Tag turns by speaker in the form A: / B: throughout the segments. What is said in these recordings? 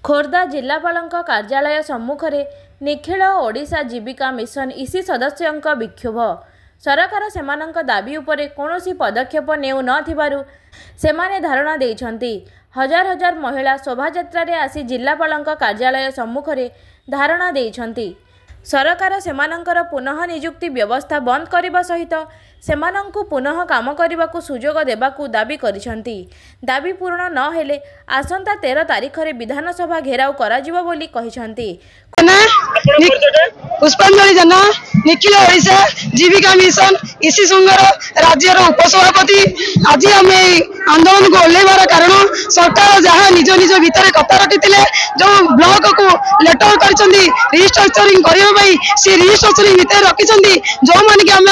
A: खोर्धा जिलापाल कार्यालय सम्मुखें निखिल ओडिशा जीविका मिशन इसी सदस्यों विक्षोभ। सरकार सेमानंक दाबी उपरे कौनसी पदक्षेप नेउ नथिबारु सेमाने धारणा देइछन्ति। हजार हजार महिला शोभायात्रा रे आसी जिलापाल कार्यालय सम्मुखें धारणा देइछन्ति। सरकार सेमानंकर पुनः नियुक्ति व्यवस्था बंद करने सहित सेमानंकु पुनः काम करने को सुजोग देबाकू दाबी करिसन्ति। दाबी पूर्ण न हेले आसंता 13 तारिख रे विधानसभा घेराव कराजिबो बोली कहिसन्ति।
B: पुष्पांजलि जना निखिल ओडिशा जीविका मिशन इसी संघर राज्यर उपसभापति आज आम आंदोलन को ओल्लैबार कारण सरकार जहाँ निज निज भितर कथा रखी जो ब्लॉक को लेटर कर रिस्ट्रक्चरिंग करने से रिस्ट्रक्चरिंग भितर रखी जो मैंने कि आम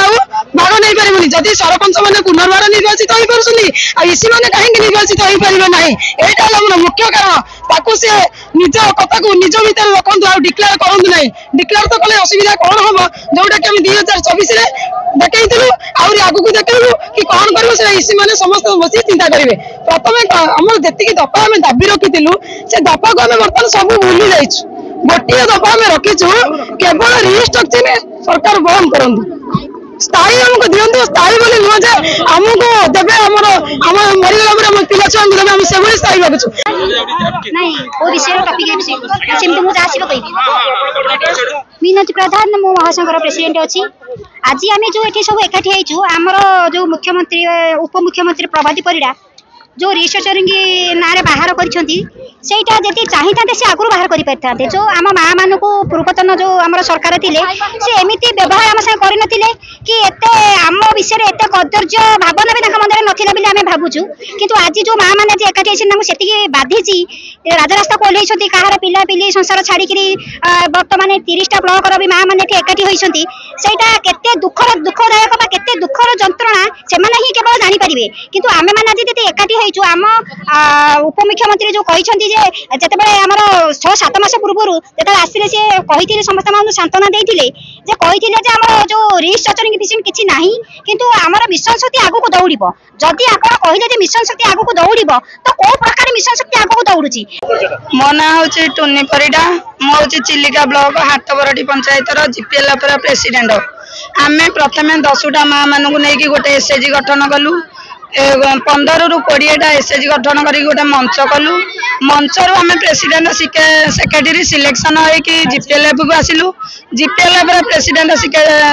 B: भाग नहीं पारे जदि सरपंच मैंने पुनर्बार निर्वाचित हो पार्टी मैंने कहीं निर्वाचित हो पारे ना यहाँ मुख्य कारण ताकू से निज कथा को निज भितर रखु आ डिक्लेयर करूँ ना डिक्लेयर तो कले असुविधा कौन हम जोटा कि 2024 देखु आगू को देखू कि कौन कर मैंने समस्त बस चिंता करेंगे। प्रथम आम जी दफा आम दाबी रखी से दफा को आम बर्तमान सब भूली जाइए गोटे दफा आम रखीचु केवल रिस्ट्रक्चरिंग सरकार बंद करूँ स्थायी हमको दिंतु स्थायी बोली नुह जे आमको देवे मरीगला पिला छुआ देवे आम से स्थायी भागुचु
C: मीनती प्रधान मो महासंघर प्रेसिडेंट अच्छी आज आम जो ये सब एकाठी आमर जो मुख्यमंत्री उपमुख्यमंत्री प्रभाती परिड़ा जो रिस्ट्रक्चरिंग ना बाहर करटा जी चाहिए से आगुरी बाहर कर जो आम माँ मान पूर्वतन जो आम सरकार थे से एमती व्यवहार आम साथ कर कि आम विषय एत कदर्य भावना भी मंदिर नाला आम भावुँ किंतु आज जो माँ मैंने एकाठी से बाधिची राजरास्ता को ओल्लैंट कहार पिला पिली संसार छाड़ी बर्तमान 30टा ब्लॉक भी माँ मैंने एकाठी होती केते दुखदायक केते दुखर जंत्रणा से ही केवल जानीपारे किंतु आम मैंने आज एकाठी आम उपमुख्यमंत्री जो कहते जिते आम 6-7 मास पूर्व जो आसिले सी कही समस्त सांत्वना देते कही आम जो रिस्ट्रक्चरिंग मिशन किसी ना किंतु आमर मिशन शक्ति आगू को दौड़ जदि आप कहले मिशन शक्ति आगू को दौड़ तो कौ प्रकार मिशन शक्ति आगू को दौड़ी।
B: मो ना हूँ टुनी परिडा मो Chilika block Hatbaradi panchayat GPL president आम प्रथम 10टा माँ मानू नहीं गोटे एसएचजी गठन कलु 15 ରୁ 20टा एसएचजी गठन कर गोटे मंच कलु मंचर आम प्रेसिडेंट सेक्रेटरी सिलेक्शन होगी जीपीएलएफ को आसिलु जीपीएलएफ प्रेसिडेंट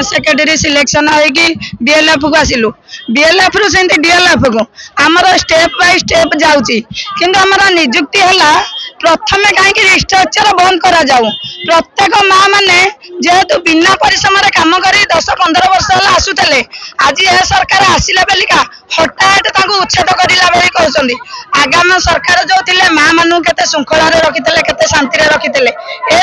B: सेक्रेटरी सिलेक्शन होगी बीएलएफ को आसिलु बीएलएफ रु से डीएलएफ को आमर स्टेप बाय स्टेप जाउची किंतु आमर नियुक्ति है प्रथम कहीं रिस्ट्रक्चर बंद करा जाऊ प्रत्येक माँ मैंने जेहेतु बिना परिश्रम काम कर 10-15 वर्ष आसुले आज यह सरकार आसला बेलिका हठात उच्छेद करला बेली कहते आगामी सरकार जो थे माँ मानू के श्रृंखला रखी के शांति रखी ए